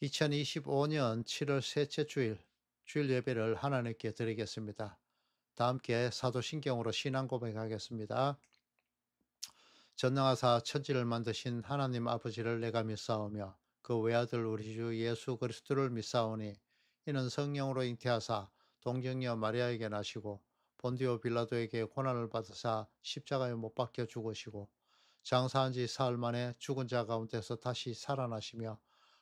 2025년 7월 셋째 주일 예배를 하나님께 드리겠습니다. 다 함께 사도신경으로 신앙 고백하겠습니다. 전능하사 천지를 만드신 하나님 아버지를 내가 믿사오며 그 외아들 우리 주 예수 그리스도를 믿사오니 이는 성령으로 잉태하사 동정녀 마리아에게 나시고 본디오 빌라도에게 고난을 받으사 십자가에 못 박혀 죽으시고 장사한 지 사흘 만에 죽은 자 가운데서 다시 살아나시며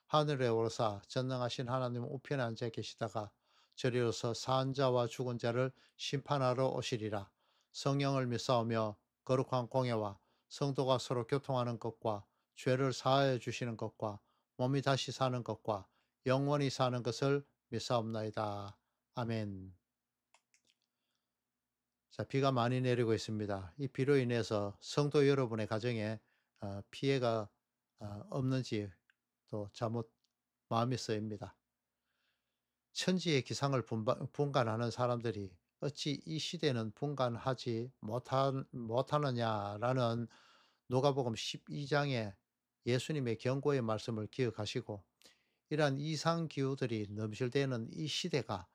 하늘에 오르사 전능하신 하나님 우편에 앉아 계시다가 저리로서 산 자와 죽은 자를 심판하러 오시리라. 성령을 믿사오며 거룩한 공예와 성도가 서로 교통하는 것과 죄를 사하여 주시는 것과 몸이 다시 사는 것과 영원히 사는 것을 믿사옵나이다. 아멘. 자, 비가 많이 내리고 있습니다. 이 비로 인해서 성도 여러분의 가정에 피해가 없는지 또 잘못 마음이 쓰입니다. 천지의 기상을 분간하는 사람들이 어찌 이 시대는 분간하지 못하느냐라는 누가복음 12장의 예수님의 경고의 말씀을 기억하시고 이러한 이상기후들이 넘실대는 이 시대가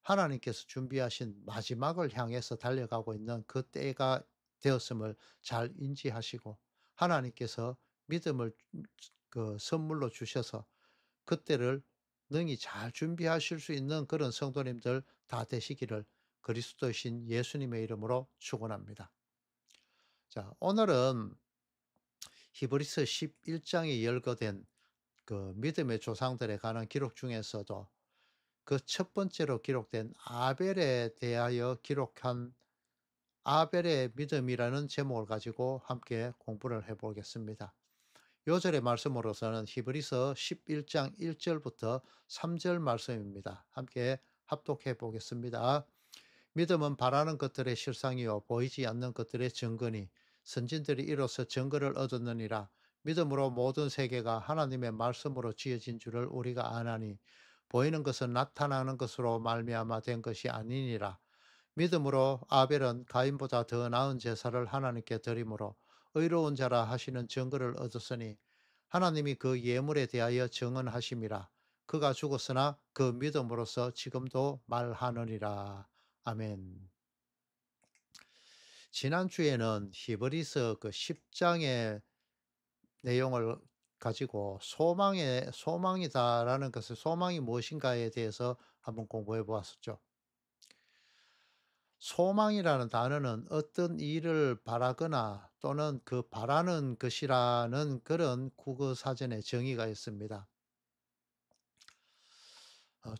하나님께서 준비하신 마지막을 향해서 달려가고 있는 그 때가 되었음을 잘 인지하시고 하나님께서 믿음을 선물로 주셔서 그때를 능히 잘 준비하실 수 있는 그런 성도님들 다 되시기를 그리스도이신 예수님의 이름으로 축원합니다. 자, 오늘은 히브리서 11장에 열거된 그 믿음의 조상들에 관한 기록 중에서도 그 첫 번째로 기록된 아벨에 대하여 기록한 아벨의 믿음이라는 제목을 가지고 함께 공부를 해 보겠습니다. 요절의 말씀으로서는 히브리서 11장 1절부터 3절 말씀입니다. 함께 합독해 보겠습니다. 믿음은 바라는 것들의 실상이요 보이지 않는 것들의 증거니 선진들이 이로써 증거를 얻었느니라. 믿음으로 모든 세계가 하나님의 말씀으로 지어진 줄을 우리가 아나니 보이는 것은 나타나는 것으로 말미암아 된 것이 아니니라. 믿음으로 아벨은 가인보다 더 나은 제사를 하나님께 드림으로 의로운 자라 하시는 증거를 얻었으니 하나님이 그 예물에 대하여 증언하심이라. 그가 죽었으나 그 믿음으로써 지금도 말하느니라. 아멘. 지난주에는 히브리서 그 10장의 내용을 가지고 소망이다라는 것을 소망이 무엇인가에 대해서 한번 공부해 보았었죠. 소망이라는 단어는 어떤 일을 바라거나 또는 그 바라는 것이라는 그런 국어 사전에 정의가 있습니다.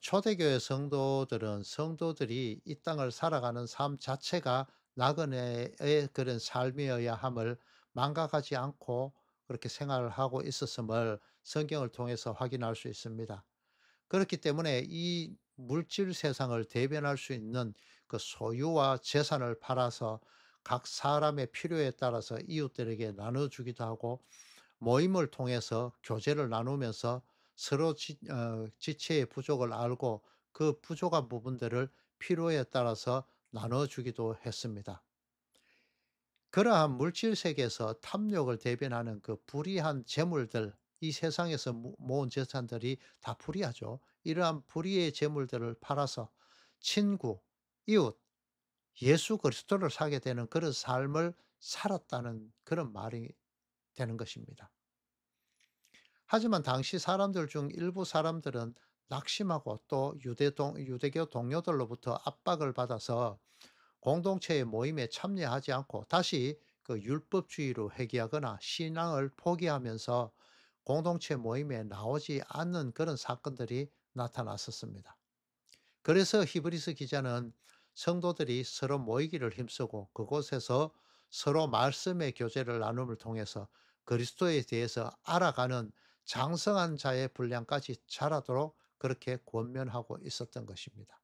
초대교회 성도들은 성도들이 이 땅을 살아가는 삶 자체가 나그네의 그런 삶이어야 함을 망각하지 않고 그렇게 생활을 하고 있었음을 성경을 통해서 확인할 수 있습니다. 그렇기 때문에 이 물질 세상을 대변할 수 있는 그 소유와 재산을 팔아서 각 사람의 필요에 따라서 이웃들에게 나눠주기도 하고 모임을 통해서 교제를 나누면서 서로 지체의 부족을 알고 그 부족한 부분들을 필요에 따라서 나눠주기도 했습니다. 그러한 물질 세계에서 탐욕을 대변하는 그 불의한 재물들, 이 세상에서 모은 재산들이 다 불의하죠. 이러한 불의의 재물들을 팔아서 친구, 이웃, 예수 그리스도를 사게 되는 그런 삶을 살았다는 그런 말이 되는 것입니다. 하지만 당시 사람들 중 일부 사람들은 낙심하고 또 유대교 동료들로부터 압박을 받아서 공동체의 모임에 참여하지 않고 다시 그 율법주의로 회귀하거나 신앙을 포기하면서 공동체 모임에 나오지 않는 그런 사건들이 나타났었습니다. 그래서 히브리서 기자는 성도들이 서로 모이기를 힘쓰고 그곳에서 서로 말씀의 교제를 나눔을 통해서 그리스도에 대해서 알아가는 장성한 자의 분량까지 자라도록 그렇게 권면하고 있었던 것입니다.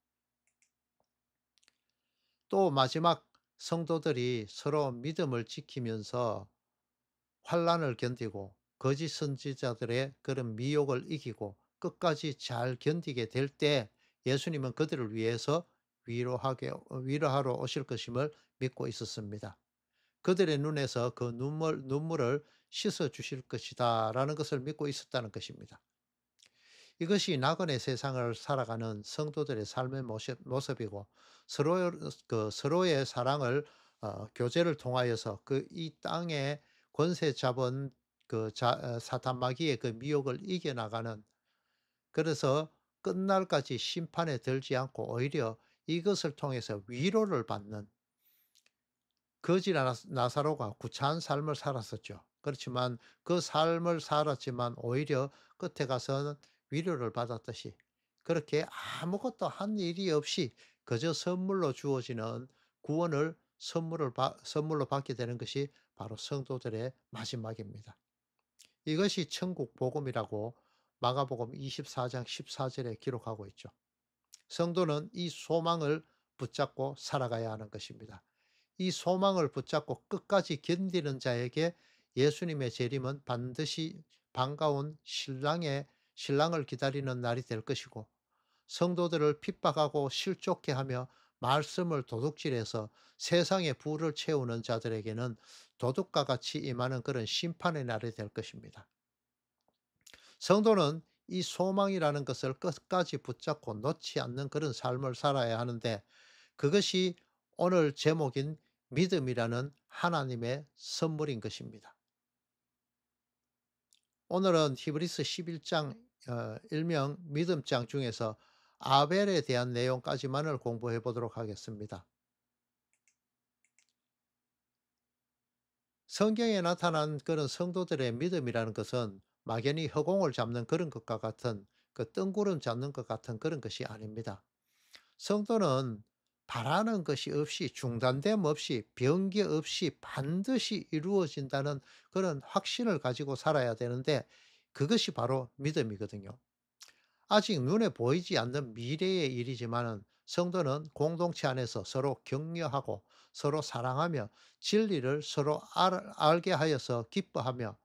또 마지막 성도들이 서로 믿음을 지키면서 환난을 견디고 거짓 선지자들의 그런 미혹을 이기고 끝까지 잘 견디게 될 때 예수님은 그들을 위해서 위로하러 오실 것임을 믿고 있었습니다. 그들의 눈에서 그 눈물을 씻어 주실 것이다라는 것을 믿고 있었다는 것입니다. 이것이 나그네 세상을 살아가는 성도들의 삶의 모습이고 서로의 사랑을 교제를 통하여서 이 땅에 권세 잡은 사탄 마귀의 그 미혹을 이겨나가는, 그래서 끝날까지 심판에 들지 않고 오히려 이것을 통해서 위로를 받는, 거지 나사로가 구차한 삶을 살았었죠. 그렇지만 그 삶을 살았지만 오히려 끝에 가서는 위로를 받았듯이, 그렇게 아무것도 한 일이 없이 그저 선물로 주어지는 구원을 선물로 받게 되는 것이 바로 성도들의 마지막입니다. 이것이 천국 복음이라고 마가복음 24장 14절에 기록하고 있죠. 성도는 이 소망을 붙잡고 살아가야 하는 것입니다. 이 소망을 붙잡고 끝까지 견디는 자에게 예수님의 재림은 반드시 반가운 신랑을 기다리는 날이 될 것이고, 성도들을 핍박하고 실족해 하며 말씀을 도둑질해서 세상의 부를 채우는 자들에게는 도둑과 같이 임하는 그런 심판의 날이 될 것입니다. 성도는 이 소망이라는 것을 끝까지 붙잡고 놓지 않는 그런 삶을 살아야 하는데, 그것이 오늘 제목인 믿음이라는 하나님의 선물인 것입니다. 오늘은 히브리서 11장 일명 믿음장 중에서 아벨에 대한 내용까지만을 공부해 보도록 하겠습니다. 성경에 나타난 그런 성도들의 믿음이라는 것은 막연히 허공을 잡는 그런 것과 같은, 그 뜬구름 잡는 것 같은 그런 것이 아닙니다. 성도는 바라는 것이 없이, 중단됨 없이, 변개 없이 반드시 이루어진다는 그런 확신을 가지고 살아야 되는데, 그것이 바로 믿음이거든요. 아직 눈에 보이지 않는 미래의 일이지만은 성도는 공동체 안에서 서로 격려하고 서로 사랑하며 진리를 서로 알게 하여서 기뻐하며,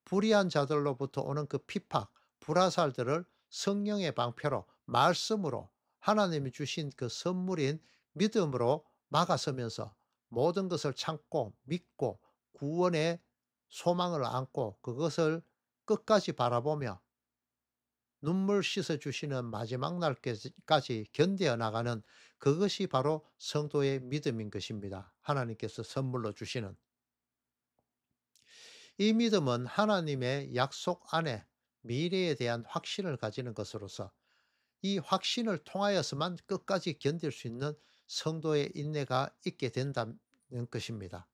불의한 자들로부터 오는 그 핍박, 불화살들을 성령의 방패로, 말씀으로, 하나님이 주신 그 선물인 믿음으로 막아서면서 모든 것을 참고 믿고 구원의 소망을 안고 그것을 끝까지 바라보며 눈물 씻어 주시는 마지막 날까지 견뎌 나가는, 그것이 바로 성도의 믿음인 것입니다. 하나님께서 선물로 주시는 이 믿음은 하나님의 약속 안에 미래에 대한 확신을 가지는 것으로서, 이 확신을 통하여서만 끝까지 견딜 수 있는 성도의 인내가 있게 된다는 것입니다.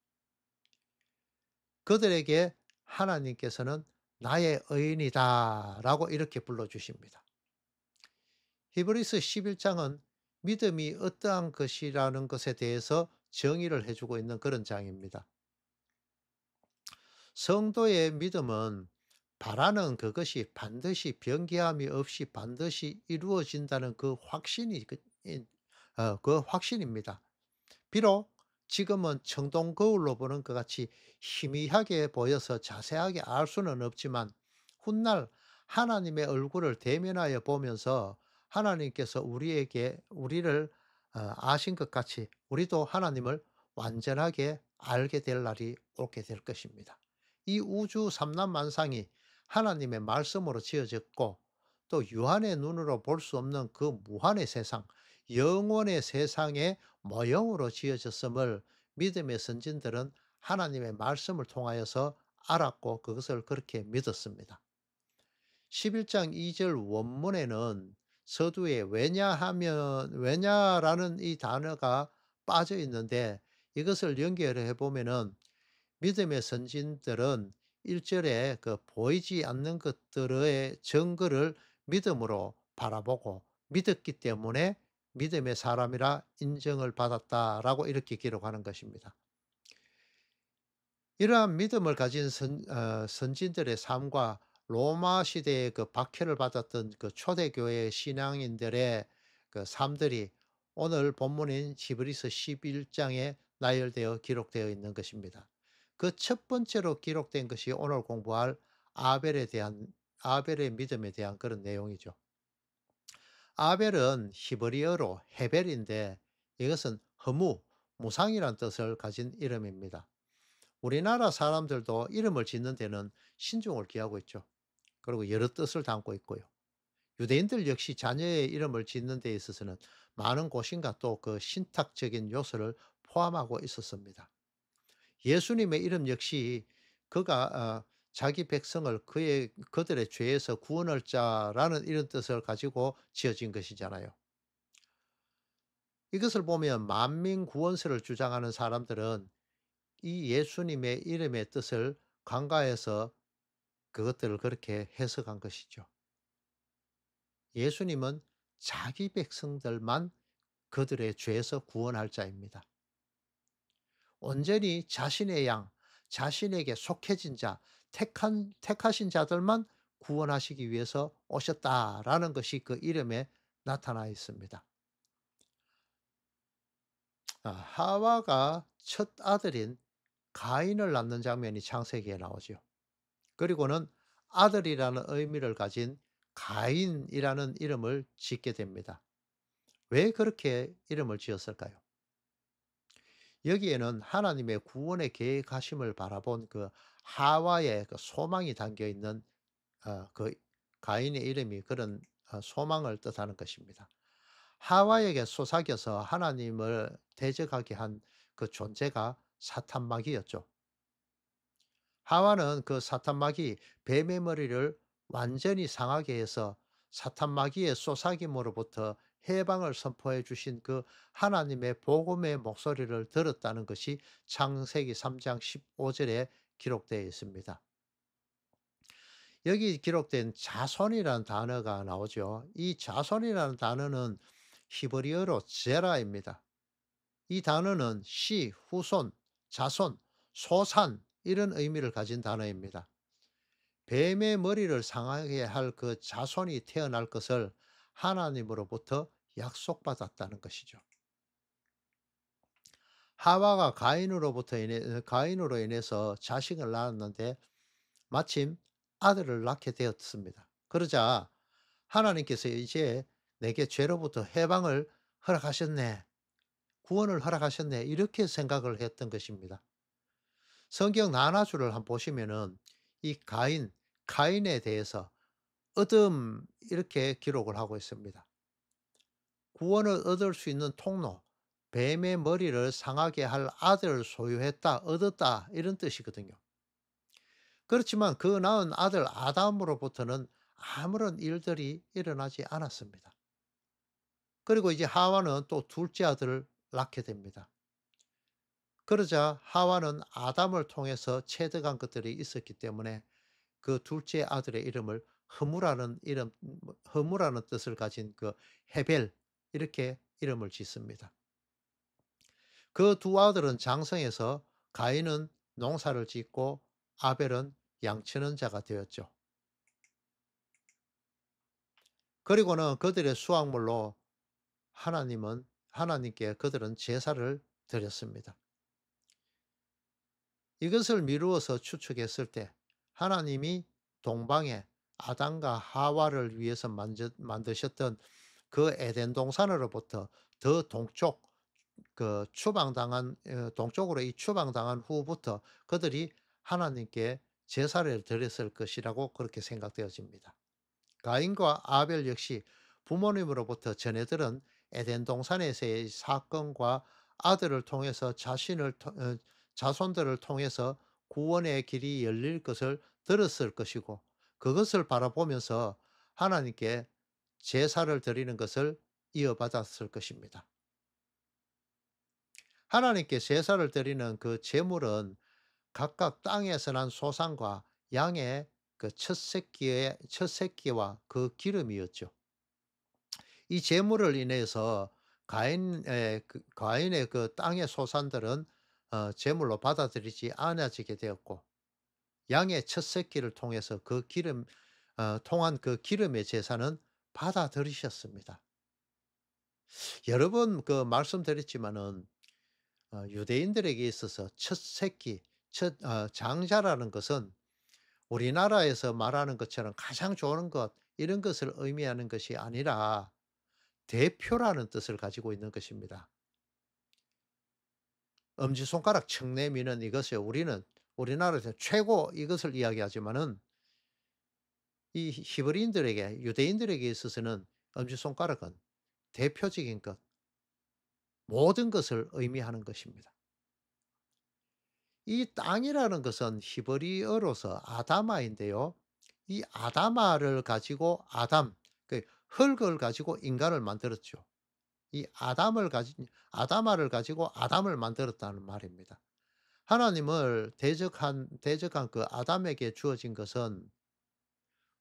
그들에게 하나님께서는 나의 의인이다라고 이렇게 불러주십니다. 히브리서 11장은 믿음이 어떠한 것이라는 것에 대해서 정의를 해주고 있는 그런 장입니다. 성도의 믿음은 바라는 그것이 반드시 변개함이 없이 반드시 이루어진다는 그 확신이 그 확신입니다. 비록 지금은 청동 거울로 보는 것 같이 희미하게 보여서 자세하게 알 수는 없지만, 훗날 하나님의 얼굴을 대면하여 보면서 하나님께서 우리를 아신 것 같이 우리도 하나님을 완전하게 알게 될 날이 오게 될 것입니다. 이 우주 삼란만상이 하나님의 말씀으로 지어졌고, 또 유한의 눈으로 볼 수 없는 그 무한의 세상, 영원의 세상의 모형으로 지어졌음을 믿음의 선진들은 하나님의 말씀을 통하여서 알았고 그것을 그렇게 믿었습니다. 11장 2절 원문에는 서두에 왜냐라는 이 단어가 빠져 있는데, 이것을 연결해 보면은 믿음의 선진들은 1절에 그 보이지 않는 것들의 증거를 믿음으로 바라보고 믿었기 때문에 믿음의 사람이라 인정을 받았다라고 이렇게 기록하는 것입니다. 이러한 믿음을 가진 선진들의 삶과 로마 시대의 그 박해를 받았던 그 초대교회 신앙인들의 그 삶들이 오늘 본문인 히브리서 11장에 나열되어 기록되어 있는 것입니다. 그 첫 번째로 기록된 것이 오늘 공부할 아벨의 믿음에 대한 그런 내용이죠. 아벨은 히브리어로 헤벨인데, 이것은 무상이란 뜻을 가진 이름입니다. 우리나라 사람들도 이름을 짓는 데는 신중을 기하고 있죠. 그리고 여러 뜻을 담고 있고요. 유대인들 역시 자녀의 이름을 짓는 데 있어서는 많은 고심과 또 그 신탁적인 요소를 포함하고 있었습니다. 예수님의 이름 역시 그가 자기 백성을 그들의 죄에서 구원할 자라는 이런 뜻을 가지고 지어진 것이잖아요. 이것을 보면 만민 구원설을 주장하는 사람들은 이 예수님의 이름의 뜻을 간과해서 그것들을 그렇게 해석한 것이죠. 예수님은 자기 백성들만 그들의 죄에서 구원할 자입니다. 온전히 자신의 양, 자신에게 속해진 자, 택하신 자들만 구원하시기 위해서 오셨다라는 것이 그 이름에 나타나 있습니다. 하와가 첫 아들인 가인을 낳는 장면이 창세기에 나오죠. 그리고는 아들이라는 의미를 가진 가인이라는 이름을 짓게 됩니다. 왜 그렇게 이름을 지었을까요? 여기에는 하나님의 구원의 계획하심을 바라본 그 하와의 그 소망이 담겨 있는 그 가인의 이름이 그런 소망을 뜻하는 것입니다. 하와에게 속삭여서 하나님을 대적하게 한 그 존재가 사탄마귀였죠. 하와는 그 사탄마귀 뱀의 머리를 완전히 상하게 해서 사탄마귀의 쏘사김으로부터 해방을 선포해 주신 그 하나님의 복음의 목소리를 들었다는 것이 창세기 3장 15절에 기록되어 있습니다. 여기 기록된 자손이라는 단어가 나오죠. 이 자손이라는 단어는 히브리어로 제라입니다. 이 단어는 씨, 후손, 자손, 소산 이런 의미를 가진 단어입니다. 뱀의 머리를 상하게 할 그 자손이 태어날 것을 하나님으로부터 약속받았다는 것이죠. 하와가 가인으로 인해서 자식을 낳았는데 마침 아들을 낳게 되었습니다. 그러자 하나님께서 이제 내게 죄로부터 해방을 허락하셨네. 구원을 허락하셨네. 이렇게 생각을 했던 것입니다. 성경 나눠주를 한번 보시면은 이 가인에 대해서 얻음 이렇게 기록을 하고 있습니다. 구원을 얻을 수 있는 통로, 뱀의 머리를 상하게 할 아들을 소유했다, 얻었다 이런 뜻이거든요. 그렇지만 그 낳은 아들 아담으로부터는 아무런 일들이 일어나지 않았습니다. 그리고 이제 하와는 또 둘째 아들을 낳게 됩니다. 그러자 하와는 아담을 통해서 체득한 것들이 있었기 때문에 그 둘째 아들의 이름을 허무라는 뜻을 가진 그 헤벨 이렇게 이름을 짓습니다. 그 두 아들은 장성해서 가인은 농사를 짓고 아벨은 양치는 자가 되었죠. 그리고는 그들의 수확물로 하나님께 그들은 제사를 드렸습니다. 이것을 미루어서 추측했을 때 하나님이 동방에 아담과 하와를 위해서 만드셨던 그 에덴 동산으로부터 더 동쪽으로 이 추방당한 후부터 그들이 하나님께 제사를 드렸을 것이라고 그렇게 생각되어집니다. 가인과 아벨 역시 부모님으로부터 전해들은 에덴 동산에서의 사건과 아들을 통해서 자손들을 통해서 구원의 길이 열릴 것을 들었을 것이고 그것을 바라보면서 하나님께 제사를 드리는 것을 이어받았을 것입니다. 하나님께 제사를 드리는 그 제물은 각각 땅에서 난 소산과 양의 그 첫 새끼와 그 기름이었죠. 이 제물을 인해서 가인의 그 땅의 소산들은 제물로 받아들이지 않아지게 되었고 양의 첫 새끼를 통해서 통한 그 기름의 제사는 받아들이셨습니다. 여러 번 그 말씀드렸지만은 유대인들에게 있어서 첫 새끼, 장자라는 것은 우리나라에서 말하는 것처럼 가장 좋은 것 이런 것을 의미하는 것이 아니라 대표라는 뜻을 가지고 있는 것입니다. 엄지손가락 척내미는 이것이 우리나라에서 최고 이것을 이야기하지만은 이 히브리인들에게 유대인들에게 있어서는 엄지손가락은 대표적인 것, 모든 것을 의미하는 것입니다. 이 땅이라는 것은 히브리어로서 아다마인데요. 이 아다마를 가지고 그 흙을 가지고 인간을 만들었죠. 이 아다마를 가지고 아담을 만들었다는 말입니다. 하나님을 대적한 그 아담에게 주어진 것은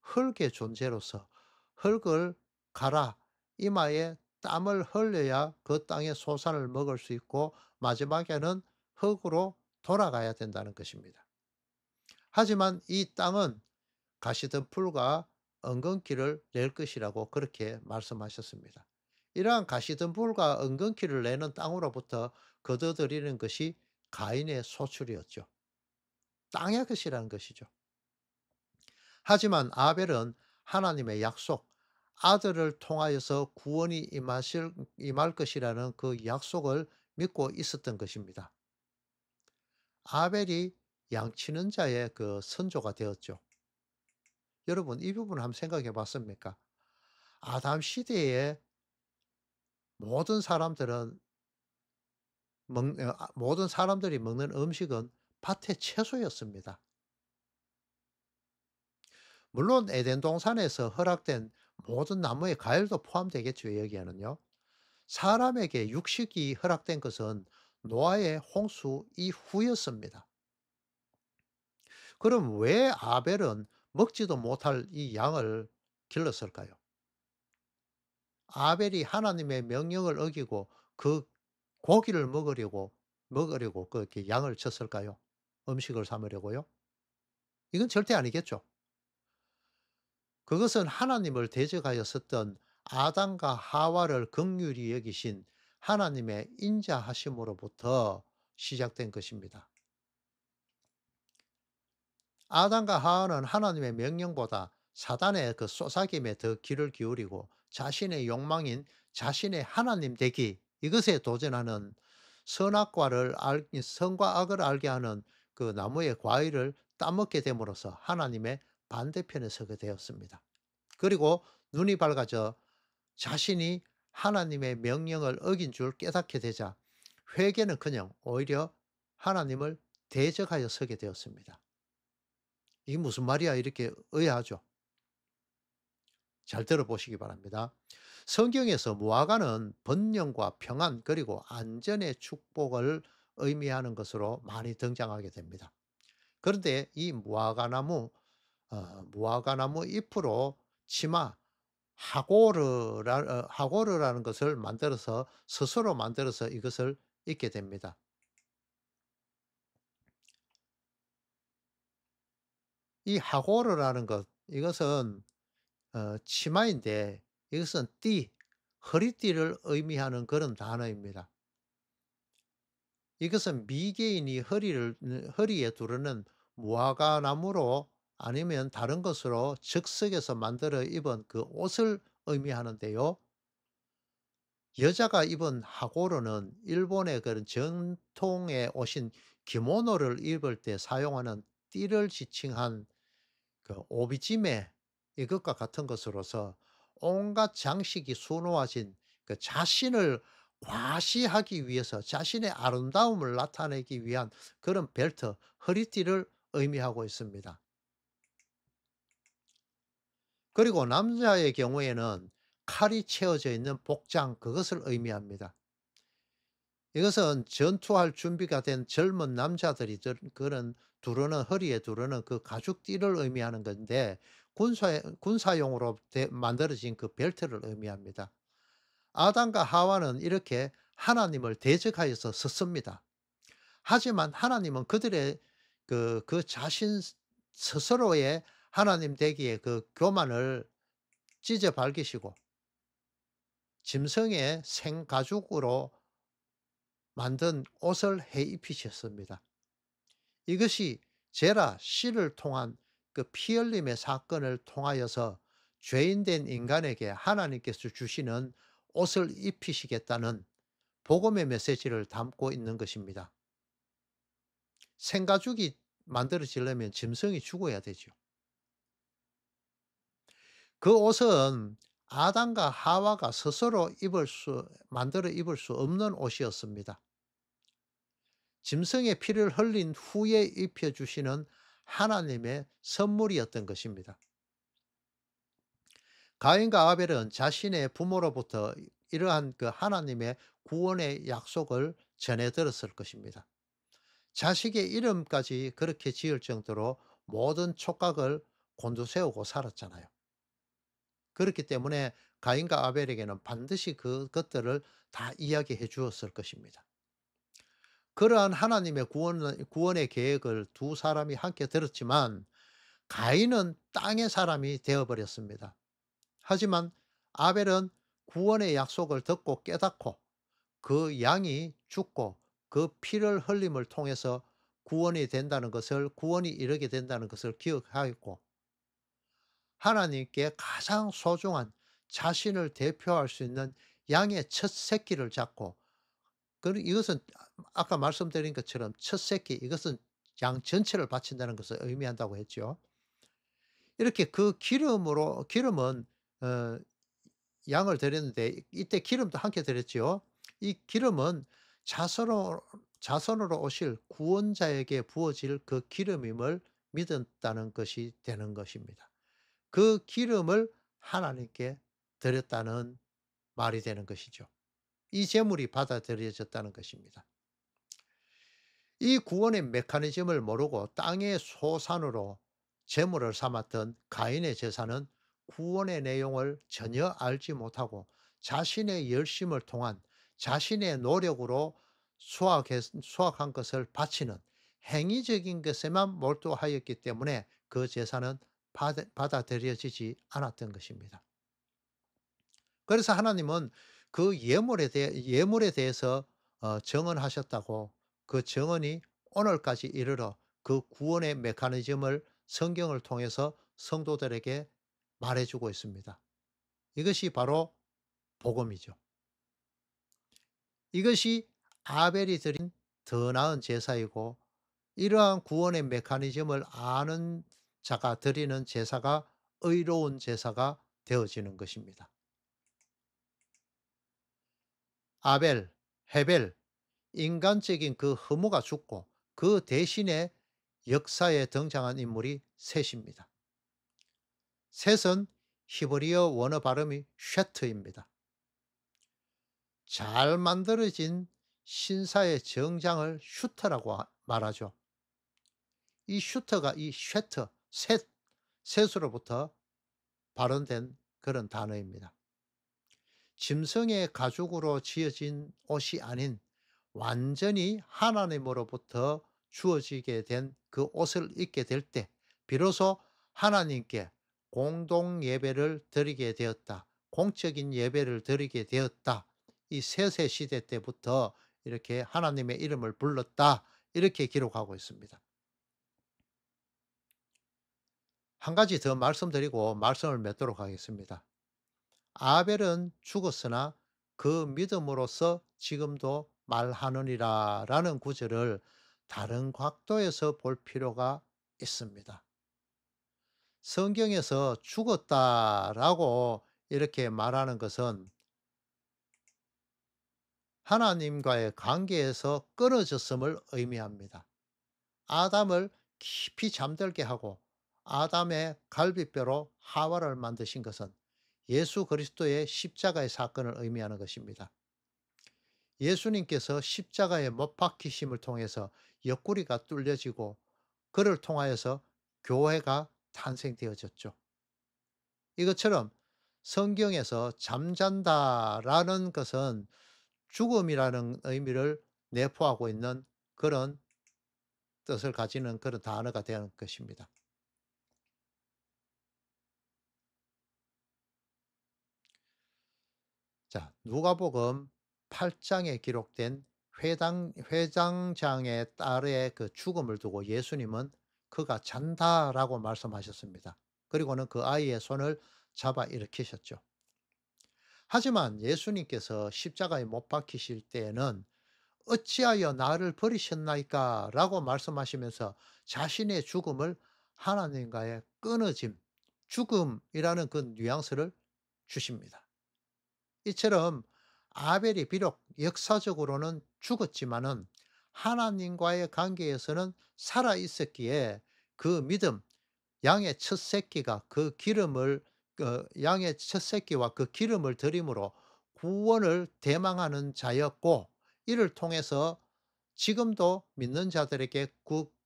흙의 존재로서 "흙을 가라." 이마에 땀을 흘려야 그 땅의 소산을 먹을 수 있고 마지막에는 흙으로 돌아가야 된다는 것입니다. 하지만 이 땅은 가시던 풀과 엉겅퀴를 낼 것이라고 그렇게 말씀하셨습니다. 이러한 가시던 풀과 엉겅퀴를 내는 땅으로부터 거둬들이는 것이 가인의 소출이었죠. 땅의 것이라는 것이죠. 하지만 아벨은 하나님의 약속, 아들을 통하여서 구원이 임할 것이라는 그 약속을 믿고 있었던 것입니다. 아벨이 양치는 자의 그 선조가 되었죠. 여러분 이 부분 한번 생각해 봤습니까? 아담 시대에 모든 사람들은 모든 사람들이 먹는 음식은 밭의 채소였습니다. 물론 에덴 동산에서 허락된 모든 나무의 과일도 포함되겠죠, 여기에는요. 사람에게 육식이 허락된 것은 노아의 홍수 이후였습니다. 그럼 왜 아벨은 먹지도 못할 이 양을 길렀을까요? 아벨이 하나님의 명령을 어기고 그 고기를 먹으려고 그렇게 양을 쳤을까요? 음식을 삼으려고요? 이건 절대 아니겠죠. 그것은 하나님을 대적하여 섰던 아담과 하와를 긍휼히 여기신 하나님의 인자하심으로부터 시작된 것입니다. 아담과 하와는 하나님의 명령보다 사단의 그 쏘사김에 더 귀를 기울이고 자신의 욕망인 자신의 하나님 되기 이것에 도전하는 선과 악을 알게 하는 그 나무의 과일을 따먹게 됨으로써 하나님의 반대편에 서게 되었습니다. 그리고 눈이 밝아져 자신이 하나님의 명령을 어긴 줄 깨닫게 되자 회개는커녕 오히려 하나님을 대적하여 서게 되었습니다. "이게 무슨 말이야?" 이렇게 의아하죠. 잘 들어보시기 바랍니다. 성경에서 무화과는 번영과 평안 그리고 안전의 축복을 의미하는 것으로 많이 등장하게 됩니다. 그런데 이 무화과나무 잎으로 치마 하고르라는 것을 만들어서 스스로 만들어서 이것을 입게 됩니다. 이 하고르라는 것 이것은 치마인데 이것은 허리띠를 의미하는 그런 단어입니다. 이것은 미개인이 허리에 두르는 무화과 나무로 아니면 다른 것으로 즉석에서 만들어 입은 그 옷을 의미하는데요. 여자가 입은 하고로는 일본의 그런 전통의 옷인 기모노를 입을 때 사용하는 띠를 지칭한 그 오비지메 이것과 같은 것으로서 온갖 장식이 수놓아진 그 자신을 과시하기 위해서 자신의 아름다움을 나타내기 위한 그런 벨트, 허리띠를 의미하고 있습니다. 그리고 남자의 경우에는 칼이 채워져 있는 복장 그것을 의미합니다. 이것은 전투할 준비가 된 젊은 남자들이 허리에 두르는 그 가죽띠를 의미하는 건데 군사용으로 만들어진 그 벨트를 의미합니다. 아담과 하와는 이렇게 하나님을 대적하여서 섰습니다. 하지만 하나님은 그들의 그 자신 스스로의 하나님 되기의 그 교만을 찢어 밝히시고 짐승의 생가죽으로 만든 옷을 해 입히셨습니다. 이것이 제라 씨를 통한 그 피 흘림의 사건을 통하여서 죄인된 인간에게 하나님께서 주시는 옷을 입히시겠다는 복음의 메시지를 담고 있는 것입니다. 생가죽이 만들어지려면 짐승이 죽어야 되죠. 그 옷은 아담과 하와가 스스로 만들어 입을 수 없는 옷이었습니다. 짐승의 피를 흘린 후에 입혀 주시는 하나님의 선물이었던 것입니다. 가인과 아벨은 자신의 부모로부터 이러한 그 하나님의 구원의 약속을 전해 들었을 것입니다. 자식의 이름까지 그렇게 지을 정도로 모든 촉각을 곤두세우고 살았잖아요. 그렇기 때문에 가인과 아벨에게는 반드시 그것들을 다 이야기해 주었을 것입니다. 그러한 하나님의 구원의 계획을 두 사람이 함께 들었지만 가인은 땅의 사람이 되어 버렸습니다. 하지만 아벨은 구원의 약속을 듣고 깨닫고 그 양이 죽고 그 피를 흘림을 통해서 구원이 이르게 된다는 것을 기억하였고, 하나님께 가장 소중한 자신을 대표할 수 있는 양의 첫 새끼를 잡고, 이것은 아까 말씀드린 것처럼 첫 새끼, 이것은 양 전체를 바친다는 것을 의미한다고 했죠. 이렇게 그 기름은 어 양을 드렸는데 이때 기름도 함께 드렸지요. 이 기름은 자손으로 자손으로 오실 구원자에게 부어질 그 기름임을 믿었다는 것이 되는 것입니다. 그 기름을 하나님께 드렸다는 말이 되는 것이죠. 이 제물이 받아들여졌다는 것입니다. 이 구원의 메커니즘을 모르고 땅의 소산으로 제물을 삼았던 가인의 제사는 구원의 내용을 전혀 알지 못하고 자신의 열심을 통한 자신의 노력으로 수확한 것을 바치는 행위적인 것에만 몰두하였기 때문에 그 제사는 받아들여지지 않았던 것입니다. 그래서 하나님은 그 예물에 대해서 정언하셨다고, 그 정언이 오늘까지 이르러 그 구원의 메커니즘을 성경을 통해서 성도들에게 말해 주고 있습니다. 이것이 바로 복음이죠. 이것이 아벨이 드린 더 나은 제사이고, 이러한 구원의 메커니즘을 아는 자가 드리는 제사가 의로운 제사가 되어지는 것입니다. 아벨, 헤벨, 인간적인 그 허무가 죽고 그 대신에 역사에 등장한 인물이 셋입니다. 셋은 히브리어 원어 발음이 쉐트입니다. 잘 만들어진 신사의 정장을 슈터라고 말하죠. 이 슈터가 이 쉐터, 셋으로부터 발원된 그런 단어입니다. 짐승의 가죽으로 지어진 옷이 아닌 완전히 하나님으로부터 주어지게 된 그 옷을 입게 될 때 비로소 하나님께 공동 예배를 드리게 되었다. 공적인 예배를 드리게 되었다. 이 셋의 시대 때부터 이렇게 하나님의 이름을 불렀다. 이렇게 기록하고 있습니다. 한 가지 더 말씀드리고 말씀을 맺도록 하겠습니다. 아벨은 죽었으나 그 믿음으로써 지금도 말하느니라 라는 구절을 다른 각도에서 볼 필요가 있습니다. 성경에서 죽었다라고 이렇게 말하는 것은 하나님과의 관계에서 끊어졌음을 의미합니다. 아담을 깊이 잠들게 하고 아담의 갈비뼈로 하와를 만드신 것은 예수 그리스도의 십자가의 사건을 의미하는 것입니다. 예수님께서 십자가에 못 박히심을 통해서 옆구리가 뚫려지고 그를 통하여서 교회가 탄생되어졌죠. 이것처럼 성경에서 잠잔다라는 것은 죽음이라는 의미를 내포하고 있는 그런 뜻을 가지는 그런 단어가 되는 것입니다. 자, 누가복음 8장에 기록된 회장장의 딸의 그 죽음을 두고 예수님은 "그가 잔다."라고 말씀하셨습니다. 그리고는 그 아이의 손을 잡아 일으키셨죠. 하지만 예수님께서 십자가에 못 박히실 때에는 "어찌하여 나를 버리셨나이까?"라고 말씀하시면서 자신의 죽음을 하나님과의 끊어짐, 죽음이라는 그 뉘앙스를 주십니다. 이처럼 아벨이 비록 역사적으로는 죽었지만은 하나님과의 관계에서는 살아 있었기에 그 믿음, 양의 첫 새끼가 그 기름을 양의 첫 새끼와 그 기름을 드림으로 구원을 대망하는 자였고, 이를 통해서 지금도 믿는 자들에게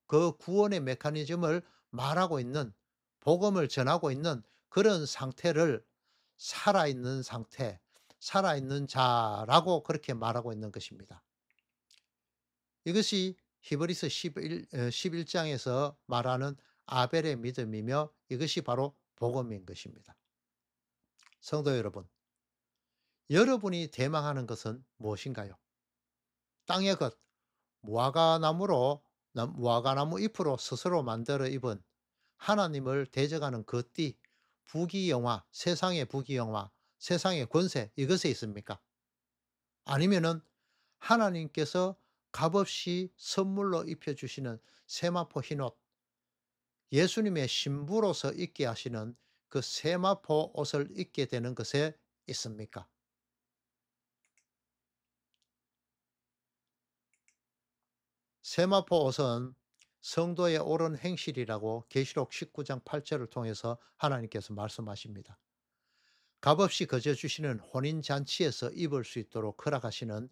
그 구원의 메커니즘을 말하고 있는, 복음을 전하고 있는 그런 상태를 살아있는 상태, 살아있는 자라고 그렇게 말하고 있는 것입니다. 이것이 히브리서 11 장에서 말하는 아벨의 믿음이며, 이것이 바로 복음인 것입니다. 성도 여러분, 여러분이 대망하는 것은 무엇인가요? 땅의 것, 무화과나무 잎으로 스스로 만들어 입은 하나님을 대적하는 그 띠, 부귀영화, 세상의 부귀영화, 세상의 권세, 이것에 있습니까? 아니면은 하나님께서 값없이 선물로 입혀주시는 세마포 흰옷, 예수님의 신부로서 입게 하시는 그 세마포 옷을 입게 되는 것에 있습니까? 세마포 옷은 성도의 옳은 행실이라고 계시록 19장 8절을 통해서 하나님께서 말씀하십니다. 값없이 거저 주시는 혼인 잔치에서 입을 수 있도록 허락하시는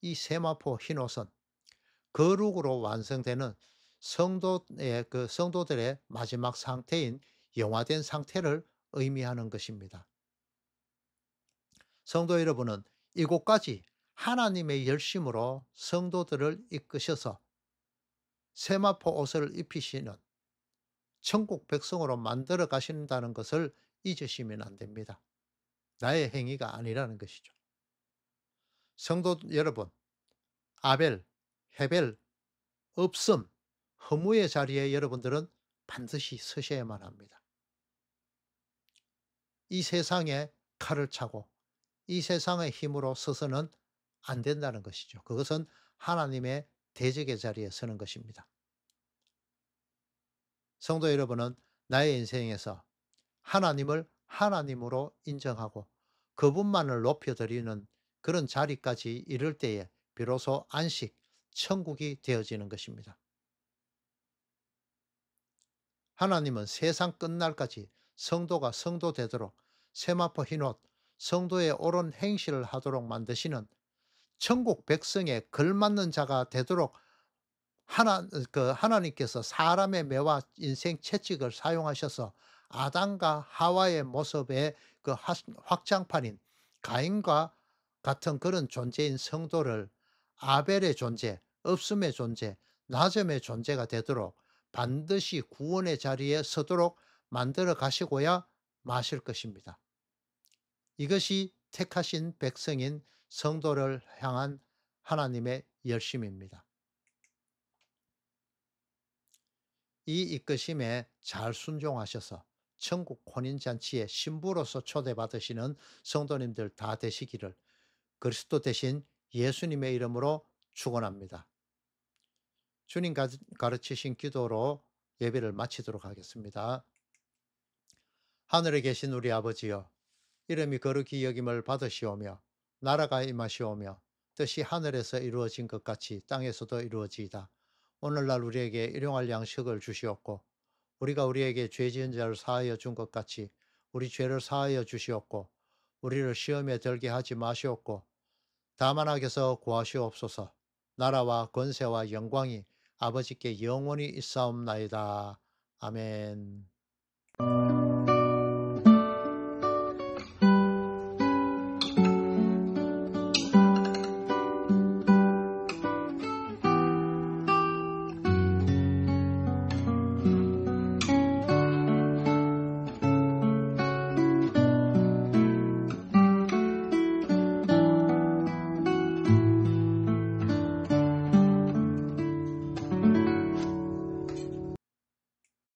이 세마포 흰옷은 거룩으로 완성되는 성도들의 마지막 상태인 영화된 상태를 의미하는 것입니다. 성도 여러분은 이곳까지 하나님의 열심으로 성도들을 이끄셔서 세마포 옷을 입히시는 천국 백성으로 만들어 가신다는 것을 잊으시면 안 됩니다. 나의 행위가 아니라는 것이죠. 성도 여러분, 아벨, 헤벨, 없음, 허무의 자리에 여러분들은 반드시 서셔야만 합니다. 이 세상에 칼을 차고 이 세상의 힘으로 서서는 안 된다는 것이죠. 그것은 하나님의 대적의 자리에 서는 것입니다. 성도 여러분은 나의 인생에서 하나님을 하나님으로 인정하고 그분만을 높여드리는 그런 자리까지 이를 때에 비로소 안식, 천국이 되어지는 것입니다. 하나님은 세상 끝날까지 성도가 성도 되도록 세마포 흰옷, 성도의 옳은 행실을 하도록 만드시는 천국 백성에 걸맞는 자가 되도록 하나님께서 사람의 매와 인생 채찍을 사용하셔서 아담과 하와의 모습의 그 확장판인 가인과 같은 그런 존재인 성도를 아벨의 존재, 없음의 존재, 낮음의 존재가 되도록 반드시 구원의 자리에 서도록 만들어 가시고야 마실 것입니다. 이것이 택하신 백성인 성도를 향한 하나님의 열심입니다. 이 이끄심에 잘 순종하셔서 천국 혼인잔치의 신부로서 초대받으시는 성도님들 다 되시기를 그리스도 대신 예수님의 이름으로 축원합니다. 주님 가르치신 기도로 예배를 마치도록 하겠습니다. 하늘에 계신 우리 아버지여, 이름이 거룩히 여김을 받으시오며 나라가 임하시오며 뜻이 하늘에서 이루어진 것 같이 땅에서도 이루어지이다. 오늘날 우리에게 일용할 양식을 주시옵고 우리가 우리에게 죄 지은 자를 사하여 준 것 같이 우리 죄를 사하여 주시옵고 우리를 시험에 들게 하지 마시옵고 다만 악에서 구하시옵소서. 나라와 권세와 영광이 아버지께 영원히 있사옵나이다. 아멘.